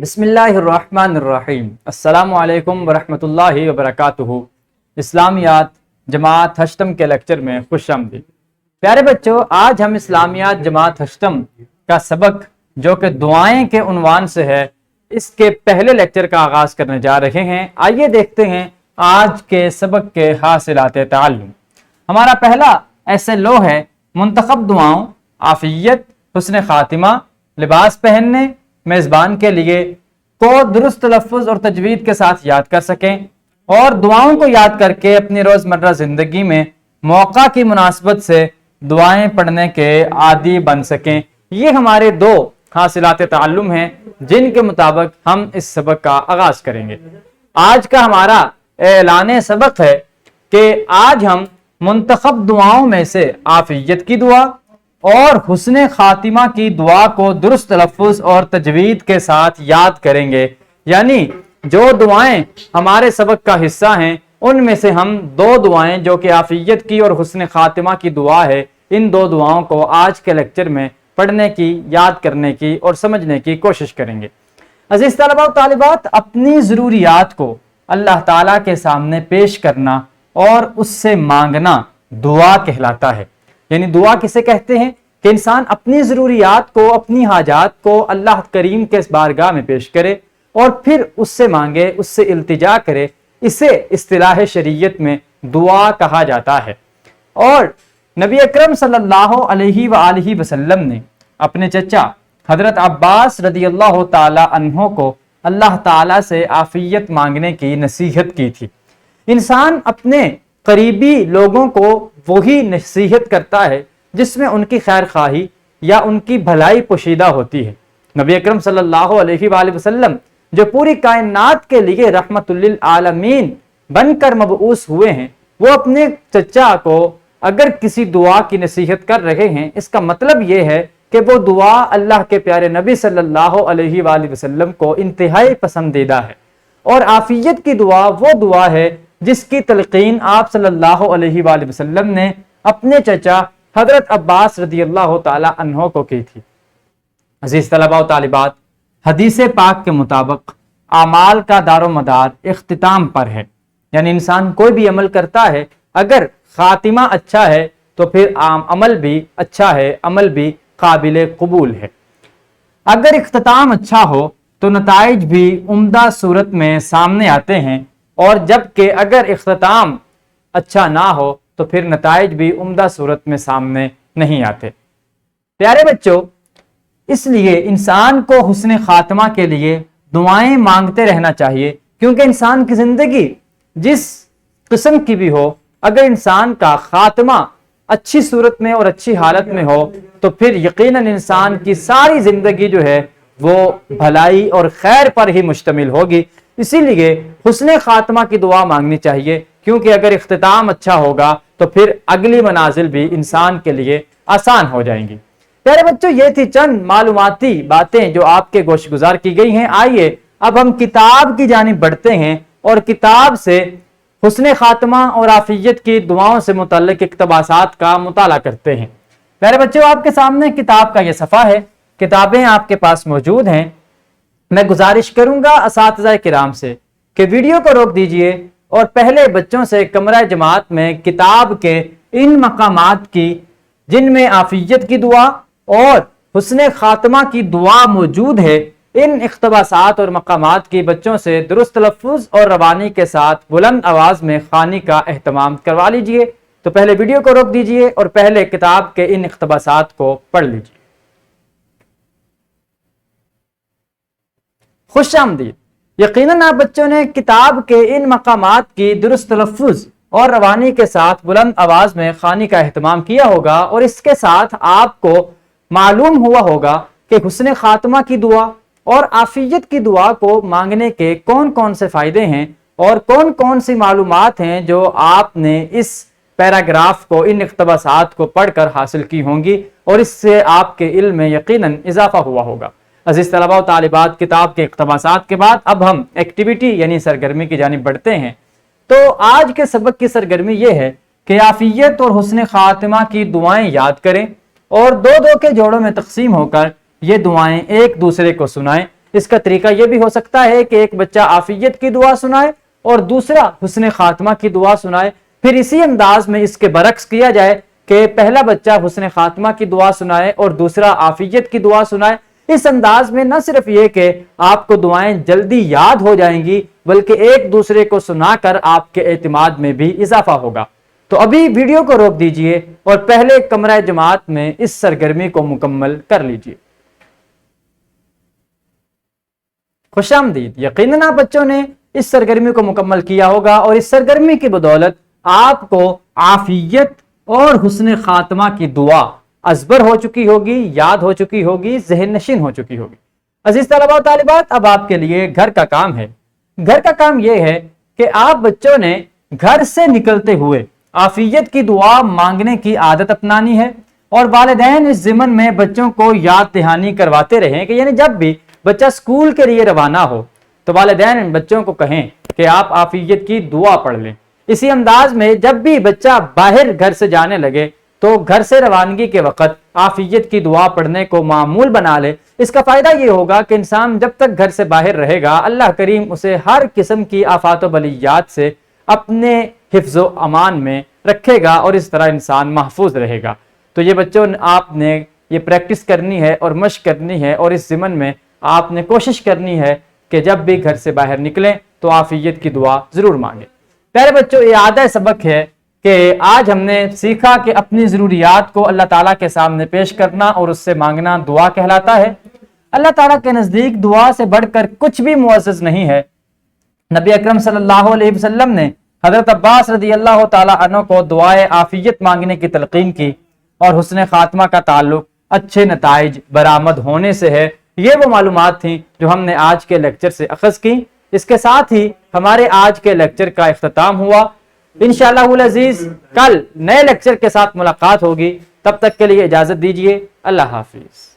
بسم اللہ الرحمن الرحیم۔ السلام علیکم ورحمۃ اللہ وبرکاتہ۔ اسلامیات جماعت ہشتم کے لیکچر میں خوش آمدید۔ پیارے بچوں، آج ہم اسلامیات جماعت ہشتم کا سبق جو کہ دعائیں کے عنوان سے ہے، اس کے پہلے لیکچر کا آغاز کرنے جا رہے ہیں۔ آئیے دیکھتے ہیں آج کے سبق کے حاصلات تعلم۔ ہمارا پہلا SLO ہے منتخب دعاؤں، عافیت، حسن خاتمہ، لباس پہننے، میزبان کے لیے کو درست تلفظ اور تجوید کے ساتھ یاد کر سکیں اور دعاؤں کو یاد کر کے اپنی روزمرہ زندگی میں موقع کی مناسبت سے دعائیں پڑھنے کے عادی بن سکیں۔ یہ ہمارے دو حاصلات تعلم ہیں جن کے مطابق ہم اس سبق کا آغاز کریں گے۔ آج کا ہمارا اعلان سبق ہے کہ آج ہم منتخب دعاؤں میں سے عافیت کی دعا اور حسن خاتمہ کی دعا کو درست تلفظ اور تجوید کے ساتھ یاد کریں گے۔ یعنی جو دعائیں ہمارے سبق کا حصہ ہیں ان میں سے ہم دو دعائیں جو کہ عافیت کی اور حسن خاتمہ کی دعا ہے، ان دو دعاؤں کو آج کے لیکچر میں پڑھنے کی، یاد کرنے کی اور سمجھنے کی کوشش کریں گے۔ عزیز طلباء و طالبات، اپنی ضروریات کو اللہ تعالیٰ کے سامنے پیش کرنا اور اس سے مانگنا دعا کہلاتا ہے۔ یعنی دعا کسے کہتے ہیں کہ انسان اپنی ضروریات کو، اپنی حاجات کو اللہ کریم کے بارگاہ میں پیش کرے اور پھر اس سے مانگے، اس سے التجا کرے۔ اسے اصطلاح شریعت میں دعا کہا جاتا ہے۔ اور نبی اکرم صلی اللہ علیہ وآلہ وسلم نے اپنے چچا حضرت عباس رضی اللہ تعالی عنہ کو اللہ تعالیٰ سے عافیت مانگنے کی نصیحت کی تھی۔ انسان اپنے قریبی لوگوں کو وہی نصیحت کرتا ہے جس میں ان کی خیر خواہی یا ان کی بھلائی پوشیدہ ہوتی ہے۔ نبی اکرم صلی اللہ علیہ وآلہ وسلم جو پوری کائنات کے لیے رحمت للعالمین بن کر مبعوث ہوئے ہیں، وہ اپنے چچا کو اگر کسی دعا کی نصیحت کر رہے ہیں، اس کا مطلب یہ ہے کہ وہ دعا اللہ کے پیارے نبی صلی اللہ علیہ وآلہ وسلم کو انتہائی پسندیدہ ہے۔ اور عافیت کی دعا وہ دعا ہے جس کی تلقین آپ صلی اللہ علیہ وآلہ وسلم نے اپنے چچا حضرت عباس رضی اللہ تعالی عنہ کو کی تھی۔ عزیز طلباء و طالبات، حدیث پاک کے مطابق اعمال کا دار و مدار اختتام پر ہے۔ یعنی انسان کوئی بھی عمل کرتا ہے، اگر خاتمہ اچھا ہے تو پھر عمل بھی اچھا ہے، عمل بھی قابل قبول ہے۔ اگر اختتام اچھا ہو تو نتائج بھی عمدہ صورت میں سامنے آتے ہیں، اور جبکہ اگر اختتام اچھا نہ ہو تو پھر نتائج بھی عمدہ صورت میں سامنے نہیں آتے۔ پیارے بچوں، اس لیے انسان کو حسن خاتمہ کے لیے دعائیں مانگتے رہنا چاہیے، کیونکہ انسان کی زندگی جس قسم کی بھی ہو، اگر انسان کا خاتمہ اچھی صورت میں اور اچھی حالت میں ہو تو پھر یقیناً انسان کی ساری زندگی جو ہے وہ بھلائی اور خیر پر ہی مشتمل ہوگی۔ اسی لیے حسن خاتمہ کی دعا مانگنی چاہیے، کیونکہ اگر اختتام اچھا ہوگا تو پھر اگلی منازل بھی انسان کے لیے آسان ہو جائیں گی۔ پیارے بچوں، یہ تھی چند معلوماتی باتیں جو آپ کے گوش گزار کی گئی ہیں۔ آئیے اب ہم کتاب کی جانب بڑھتے ہیں اور کتاب سے حسن خاتمہ اور عافیت کی دعاؤں سے متعلق اقتباسات کا مطالعہ کرتے ہیں۔ پیارے بچوں، آپ کے سامنے کتاب کا یہ صفحہ ہے، کتابیں آپ کے پاس موجود ہیں۔ میں گزارش کروں گا اساتذہ کرام سے کہ ویڈیو کو روک دیجئے اور پہلے بچوں سے کمرہ جماعت میں کتاب کے ان مقامات کی جن میں عافیت کی دعا اور حسن خاتمہ کی دعا موجود ہے، ان اقتباسات اور مقامات کی بچوں سے درست تلفظ اور روانی کے ساتھ بلند آواز میں خوانی کا اہتمام کروا لیجئے۔ تو پہلے ویڈیو کو روک دیجئے اور پہلے کتاب کے ان اقتباسات کو پڑھ لیجئے۔ خوش آمدید۔ یقیناً آپ بچوں نے کتاب کے ان مقامات کی درست تلفظ اور روانی کے ساتھ بلند آواز میں خوانی کا اہتمام کیا ہوگا، اور اس کے ساتھ آپ کو معلوم ہوا ہوگا کہ حسن خاتمہ کی دعا اور عافیت کی دعا کو مانگنے کے کون کون سے فائدے ہیں اور کون کون سی معلومات ہیں جو آپ نے اس پیراگراف کو، ان اقتباسات کو پڑھ کر حاصل کی ہوں گی، اور اس سے آپ کے علم میں یقیناً اضافہ ہوا ہوگا۔ عزیز طلباء و طالبات، کتاب کے اقتباسات کے بعد اب ہم ایکٹیویٹی یعنی سرگرمی کی جانب بڑھتے ہیں۔ تو آج کے سبق کی سرگرمی یہ ہے کہ عافیت اور حسن خاتمہ کی دعائیں یاد کریں اور دو دو کے جوڑوں میں تقسیم ہو کر یہ دعائیں ایک دوسرے کو سنائیں۔ اس کا طریقہ یہ بھی ہو سکتا ہے کہ ایک بچہ عافیت کی دعا سنائے اور دوسرا حسن خاتمہ کی دعا سنائے، پھر اسی انداز میں اس کے برعکس کیا جائے کہ پہلا بچہ حسن خاتمہ کی دعا سنائے اور دوسرا عافیت کی دعا سنائے۔ اس انداز میں نہ صرف یہ کہ آپ کو دعائیں جلدی یاد ہو جائیں گی، بلکہ ایک دوسرے کو سنا کر آپ کے اعتماد میں بھی اضافہ ہوگا۔ تو ابھی ویڈیو کو روک دیجئے اور پہلے کمرہ جماعت میں اس سرگرمی کو مکمل کر لیجئے۔ خوش آمدید۔ یقیناً آپ بچوں نے اس سرگرمی کو مکمل کیا ہوگا اور اس سرگرمی کی بدولت آپ کو عافیت اور حسن خاتمہ کی دعا ازبر ہو چکی ہوگی، یاد ہو چکی ہوگی، ذہن نشین ہو چکی ہوگی۔ عزیز طلباء و طالبات، اب آپ کے لیے گھر کا کام ہے۔ گھر کا کام یہ ہے کہ آپ بچوں نے گھر سے نکلتے ہوئے عافیت کی دعا مانگنے کی عادت اپنانی ہے، اور والدین اس ضمن میں بچوں کو یاد دہانی کرواتے رہیں کہ یعنی جب بھی بچہ اسکول کے لیے روانہ ہو تو والدین ان بچوں کو کہیں کہ آپ عافیت کی دعا پڑھ لیں۔ اسی انداز میں جب بھی بچہ باہر گھر سے جانے لگے تو گھر سے روانگی کے وقت عافیت کی دعا پڑھنے کو معمول بنا لے۔ اس کا فائدہ یہ ہوگا کہ انسان جب تک گھر سے باہر رہے گا، اللہ کریم اسے ہر قسم کی آفات و بلیات سے اپنے حفظ و امان میں رکھے گا اور اس طرح انسان محفوظ رہے گا۔ تو یہ بچوں آپ نے یہ پریکٹس کرنی ہے اور مشق کرنی ہے، اور اس ضمن میں آپ نے کوشش کرنی ہے کہ جب بھی گھر سے باہر نکلیں تو عافیت کی دعا ضرور مانگیں۔ پیارے بچوں، اعادہ سبق ہے کہ آج ہم نے سیکھا کہ اپنی ضروریات کو اللہ تعالیٰ کے سامنے پیش کرنا اور اس سے مانگنا دعا کہلاتا ہے۔ اللہ تعالیٰ کے نزدیک دعا سے بڑھ کر کچھ بھی معزز نہیں ہے۔ نبی اکرم صلی اللہ علیہ وسلم نے حضرت عباس رضی اللہ تعالیٰ عنہ کو دعائے عافیت مانگنے کی تلقین کی، اور حسن خاتمہ کا تعلق اچھے نتائج برآمد ہونے سے ہے۔ یہ وہ معلومات تھیں جو ہم نے آج کے لیکچر سے اخذ کی۔ اس کے ساتھ ہی ہمارے آج کے لیکچر کا اختتام ہوا۔ انشاءاللہ العزیز کل نئے لیکچر کے ساتھ ملاقات ہوگی، تب تک کے لیے اجازت دیجیے۔ اللہ حافظ۔